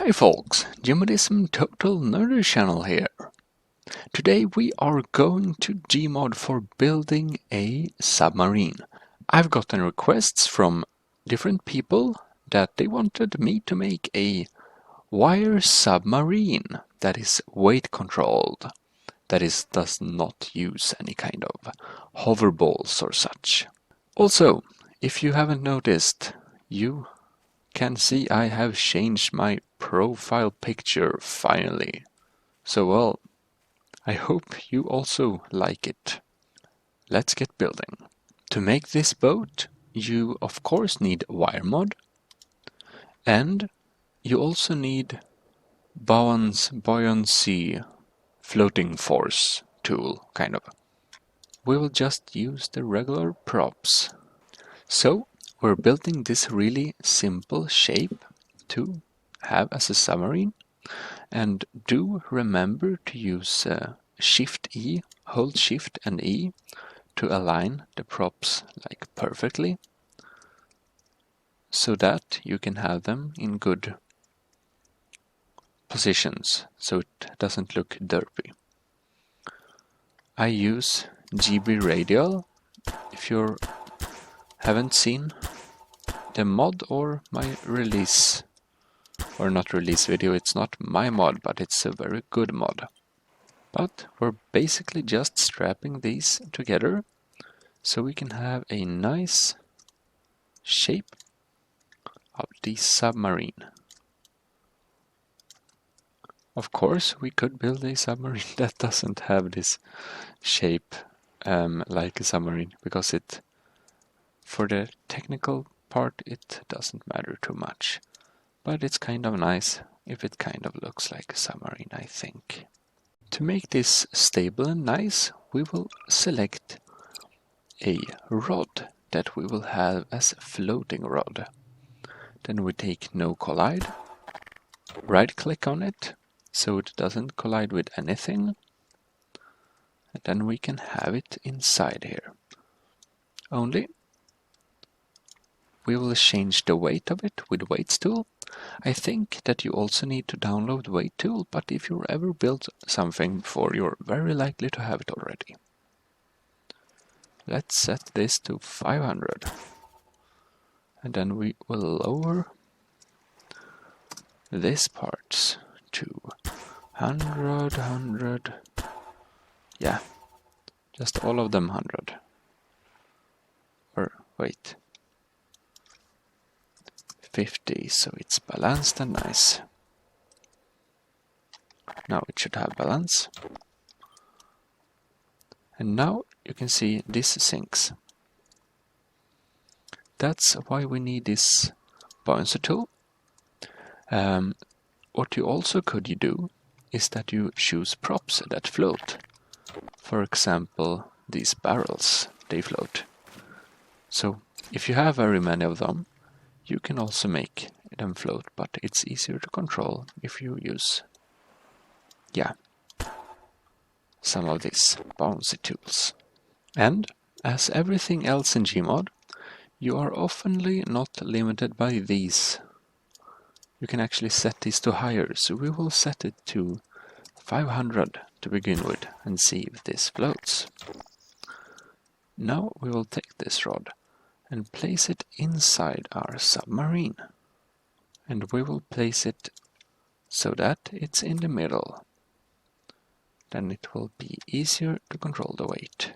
Hi folks, Gmodism Total Nerdy Channel here. Today we are going to Gmod for building a submarine. I've gotten requests from different people that they wanted me to make a wire submarine that is weight controlled, that is does not use any kind of hoverballs or such. Also, if you haven't noticed, you can see I have changed my profile picture finally. So well, I hope you also like it. Let's get building. To make this boat, you of course need WireMod, and you also need Buoyancy floating force tool, kind of. We will just use the regular props. So we're building this really simple shape to have as a submarine, and do remember to use Shift E, hold Shift and E to align the props like perfectly, so that you can have them in good positions so it doesn't look derpy. I use GB Radial. If you haven't seen the mod or my release, or not release video, it's not my mod, but it's a very good mod. But we're basically just strapping these together so we can have a nice shape of the submarine. Of course, we could build a submarine that doesn't have this shape like a submarine, because for the technical part, it doesn't matter too much. But it's kind of nice if it kind of looks like a submarine, I think. To make this stable and nice, we will select a rod that we will have as a floating rod. Then we take No Collide, right click on it so it doesn't collide with anything, and then we can have it inside here. Only we will change the weight of it with Weights tool. I think that you also need to download Weight tool, but if you ever built something before, you're very likely to have it already. Let's set this to 500. And then we will lower this parts to 100. Yeah, just all of them 100. Or wait, 50, so it's balanced and nice. Now it should have balance. And now you can see this sinks. That's why we need this Buoyancy Tool. What you also could do is that you choose props that float. For example, these barrels, they float. So if you have very many of them, you can also make them float, but it's easier to control if you use, some of these bouncy tools. And as everything else in Gmod, you are oftenly not limited by these. You can actually set these to higher, so we will set it to 500 to begin with and see if this floats. Now we will take this rod and place it inside our submarine. And we will place it so that it's in the middle. Then it will be easier to control the weight.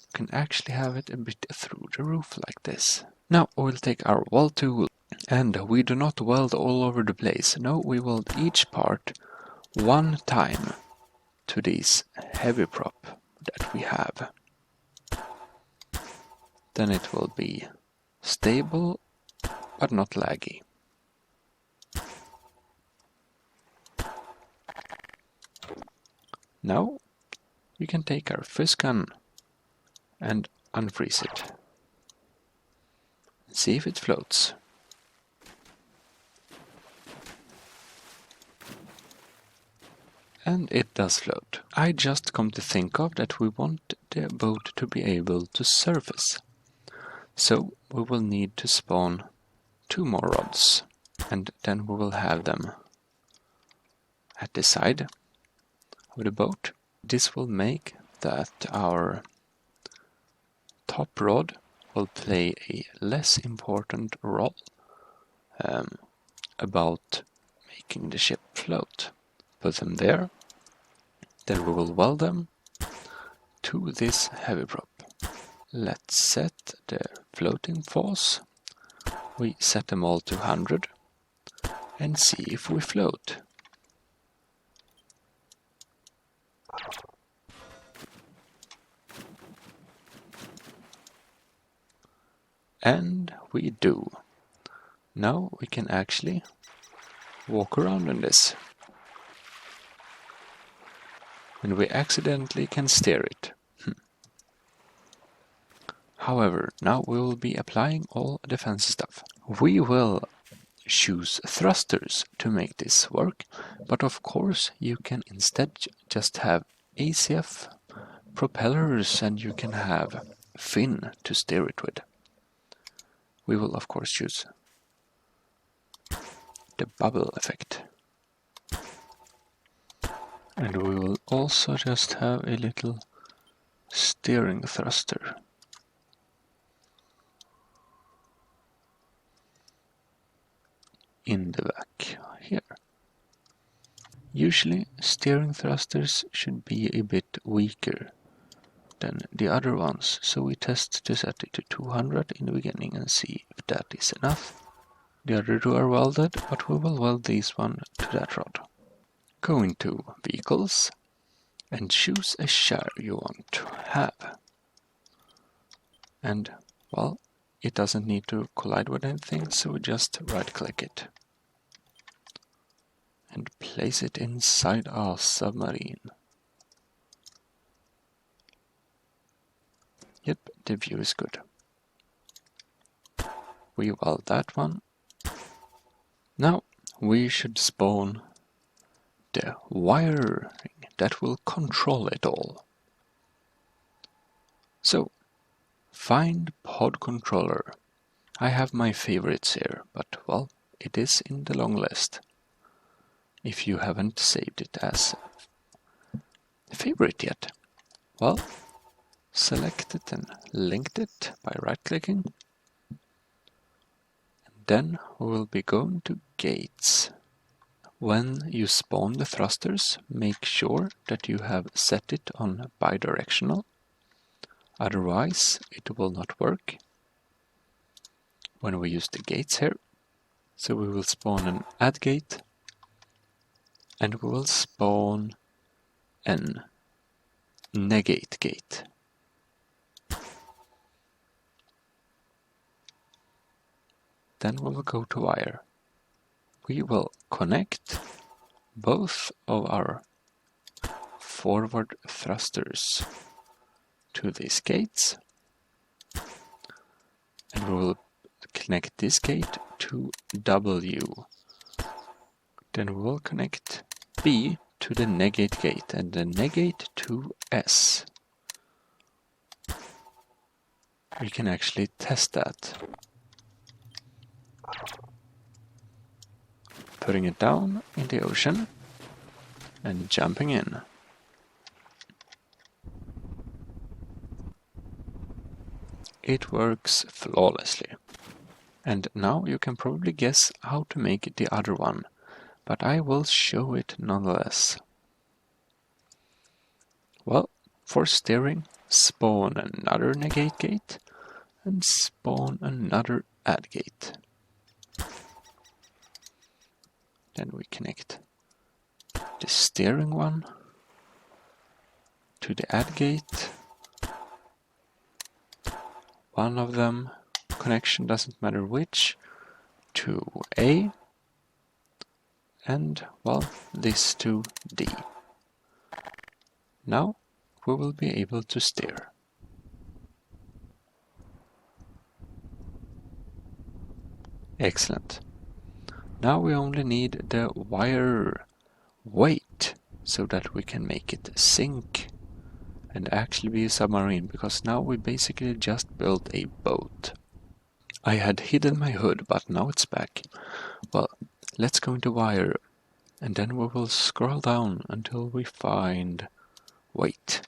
You can actually have it a bit through the roof like this. Now we'll take our weld tool, and we do not weld all over the place. No, we weld each part one time to this heavy prop that we have. Then it will be stable but not laggy. Now we can take our fizz gun and unfreeze it. See if it floats. And it does float. I just come to think of that we want the boat to be able to surface. So we will need to spawn 2 more rods, and then we will have them at the side of the boat. This will make that our top rod will play a less important role about making the ship float. Put them there, then we will weld them to this heavy prop. Let's set the floating force. We set them all to 100 and see if we float. And we do. Now we can actually walk around in this. And we accidentally can steer it. However, now we will be applying all the fancy stuff. We will choose thrusters to make this work, but of course you can instead just have ACF propellers and you can have fin to steer it with. We will of course choose the bubble effect. And we will also just have a little steering thruster. In the back here. Usually steering thrusters should be a bit weaker than the other ones, so we test to set it to 200 in the beginning and see if that is enough. The other two are welded, but we will weld this one to that rod. Go into Vehicles and choose a share you want to have. And, well, it doesn't need to collide with anything, so we just right-click it. And place it inside our submarine. Yep, the view is good. We weld that one. Now we should spawn the wiring that will control it all. So, find pod controller. I have my favorites here, but well, it is in the long list. If you haven't saved it as a favorite yet, well, select it and linked it by right-clicking. And then we will be going to gates. When you spawn the thrusters, make sure that you have set it on bidirectional. Otherwise, it will not work when we use the gates here. So we will spawn an add gate. And we will spawn an negate gate. Then we will go to wire. We will connect both of our forward thrusters to these gates. And we will connect this gate to W. Then we will connect B to the negate gate and the negate to S. We can actually test that. Putting it down in the ocean and jumping in. It works flawlessly. And now you can probably guess how to make the other one, but I will show it nonetheless. Well, for steering, spawn another negate gate and spawn another add gate. Then we connect the steering one to the add gate. One of them, connection doesn't matter which, to A. And, well, this to D. Now we will be able to steer. Excellent. Now we only need the wire weight so that we can make it sink and actually be a submarine, because now we basically just built a boat. I had hidden my hood, but now it's back. Well, let's go into wire, and then we will scroll down until we find... Wait,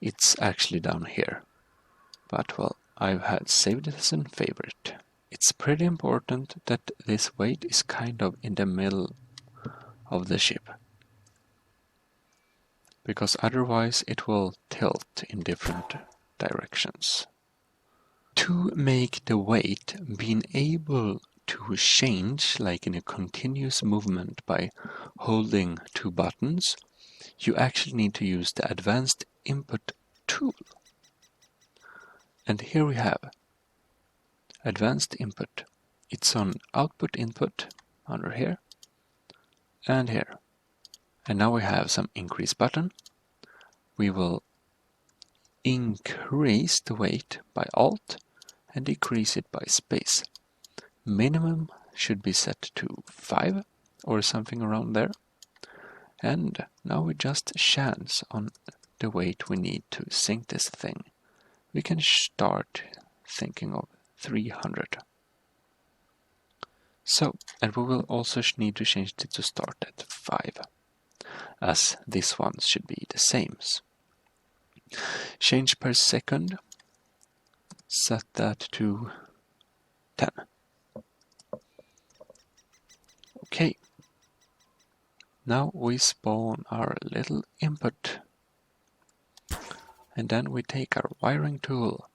it's actually down here. But well, I've had saved it as a favorite. It's pretty important that this weight is kind of in the middle of the ship, because otherwise it will tilt in different directions. To make the weight being able to change like in a continuous movement by holding two buttons, you actually need to use the Advanced Input tool. And here we have Advanced Input. It's on Output Input under here and here. And now we have some increase button. We will increase the weight by Alt and decrease it by space. Minimum should be set to 5 or something around there. And now we just chance on the weight we need to sink this thing. We can start thinking of 300. So, and we will also need to change it to start at 5, as this one should be the same. Change per second, set that to 10. Okay, now we spawn our little input, and then we take our wiring tool,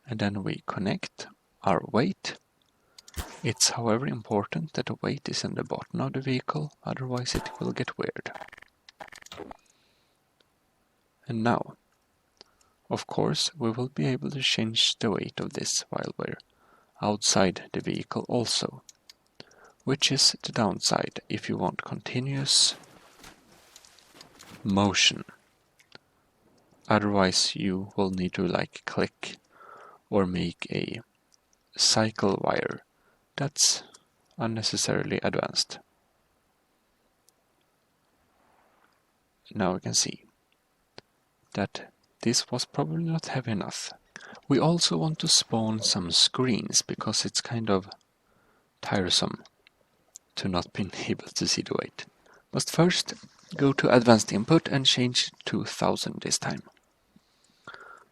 and then we connect our weight. It's however important that the weight is in the bottom of the vehicle, otherwise it will get weird. And now, of course, we will be able to change the weight of this while we're outside the vehicle also, which is the downside if you want continuous motion. Otherwise you will need to like click or make a cycle wire. That's unnecessarily advanced. Now we can see that this was probably not heavy enough. We also want to spawn some screens because it's kind of tiresome to not be able to see the weight. But first, go to Advanced Input and change to 1000 this time.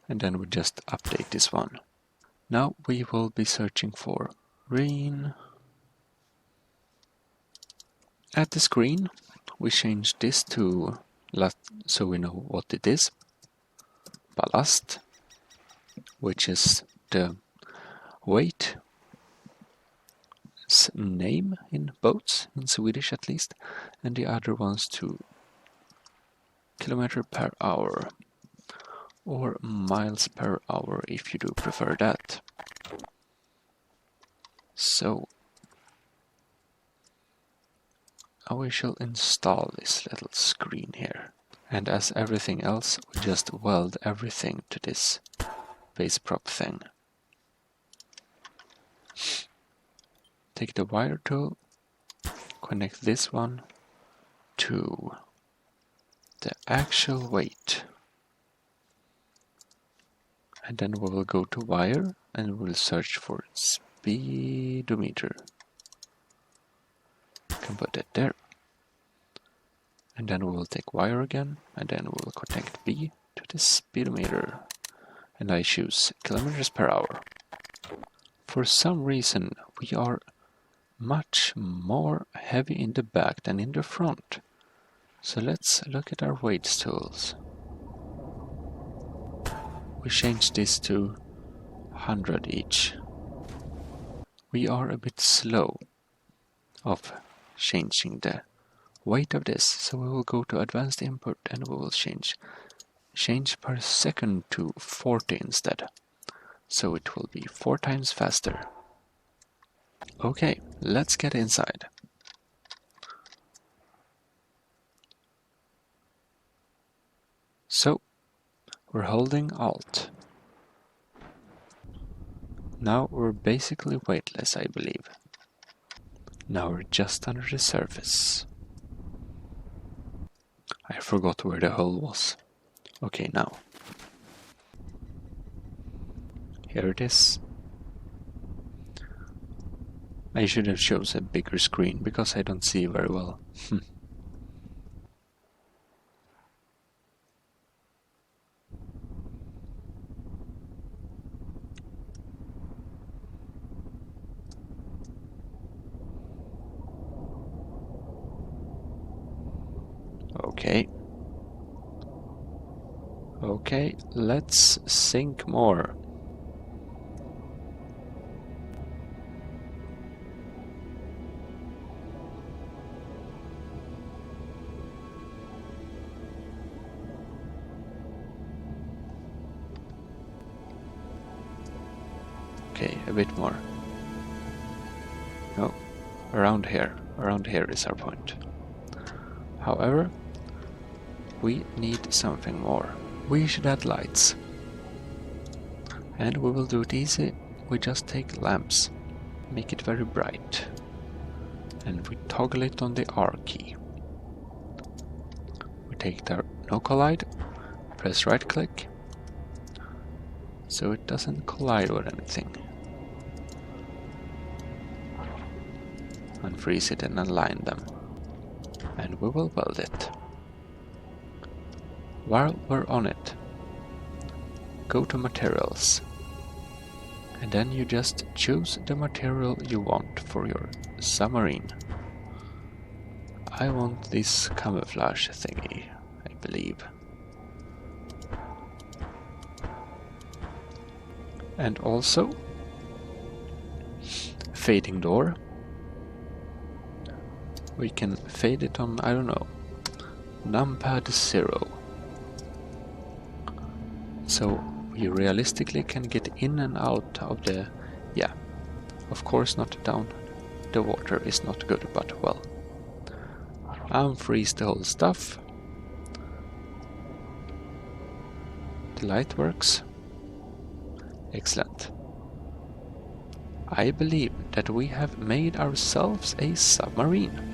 And then we just update this one. Now we will be searching for rain. At the screen, we change this to so we know what it is. Ballast, which is the weight name in boats, in Swedish at least, and the other ones to kilometer per hour or miles per hour if you do prefer that. So we shall install this little screen here, and as everything else we just weld everything to this base prop thing. Take the wire tool, connect this one to the actual weight, and then we will go to wire and we'll search for Speedometer. You can put it there, and then we will take wire again, and then we will connect B to the speedometer, and I choose kilometers per hour. For some reason we are much more heavy in the back than in the front. So let's look at our weights tools. We change this to 100 each. We are a bit slow of changing the weight of this, so we will go to Advanced Input and we will change per second to 40 instead. So it will be 4 times faster. Okay, let's get inside. So, we're holding Alt. Now we're basically weightless, I believe. Now we're just under the surface. I forgot where the hole was. Okay, now. Here it is. I should have chosen a bigger screen because I don't see very well. Okay. Okay, let's sink more. Okay, a bit more. No, around here. Around here is our point. However, we need something more. We should add lights. And we will do it easy. We just take lamps, make it very bright, and we toggle it on the R key. We take the no collide, press right click, so it doesn't collide with anything. Unfreeze it and align them. And we will weld it. While we're on it, go to materials. And then you just choose the material you want for your submarine. I want this camouflage thingy, I believe. And also fading door. We can fade it on, I don't know, numpad 0. So we realistically can get in and out of the, yeah, of course not down the water is not good, but well. Unfreeze the whole stuff. The light works. Excellent. I believe that we have made ourselves a submarine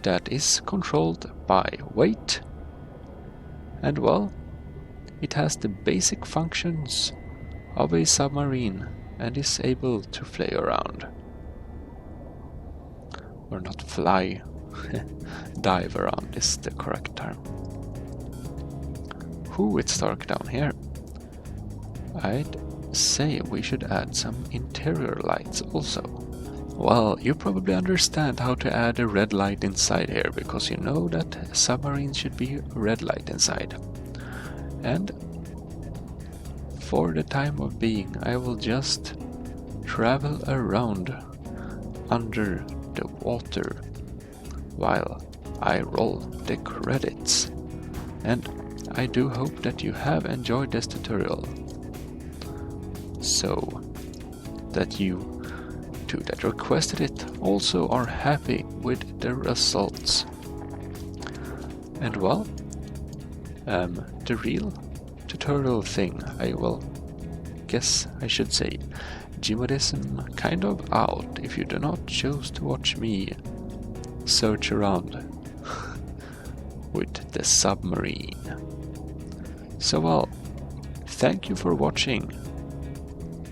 that is controlled by weight, and well, it has the basic functions of a submarine and is able to fly around. Or not fly, dive around is the correct term. Ooh, it's dark down here. I'd say we should add some interior lights also. Well, you probably understand how to add a red light inside here, because you know that submarines should be red light inside. And for the time of being, I will just travel around under the water while I roll the credits. And I do hope that you have enjoyed this tutorial, so that you two that requested it also are happy with the results. And well, the real tutorial thing, I will guess I should say, Gmodism kind of out if you do not choose to watch me search around with the submarine. So well, thank you for watching,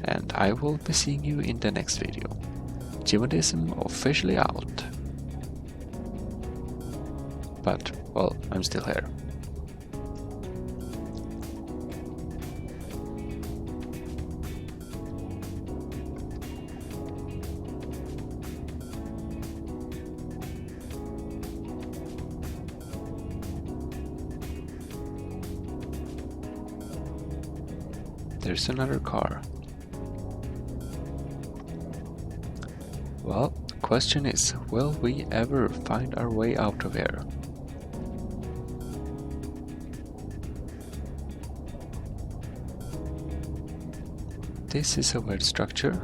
and I will be seeing you in the next video. Gmodism officially out. But, well, I'm still here. There's another car. Well, the question is, will we ever find our way out of here? This is a weird structure.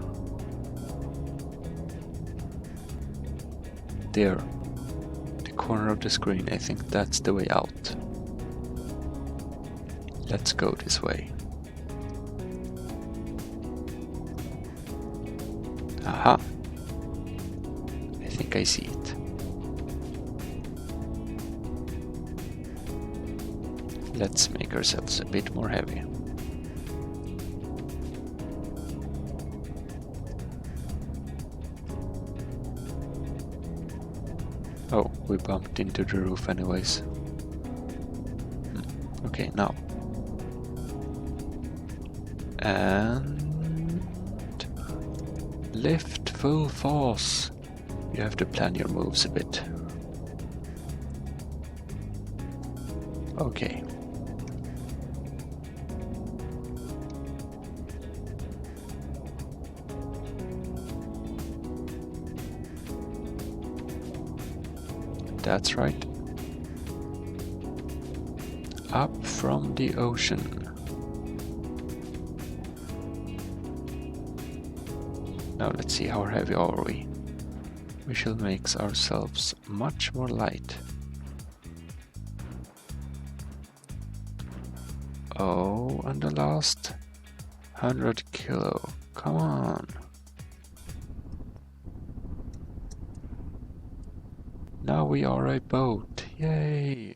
There, the corner of the screen, I think that's the way out. Let's go this way. Aha! I think I see it. Let's make ourselves a bit more heavy. Oh, we bumped into the roof anyways. Okay, now. And lift full force. You have to plan your moves a bit. Okay. That's right. Up from the ocean. Now let's see, how heavy are we? We shall make ourselves much more light. Oh, and the last 100 kilo. Come on. Now we are a boat. Yay!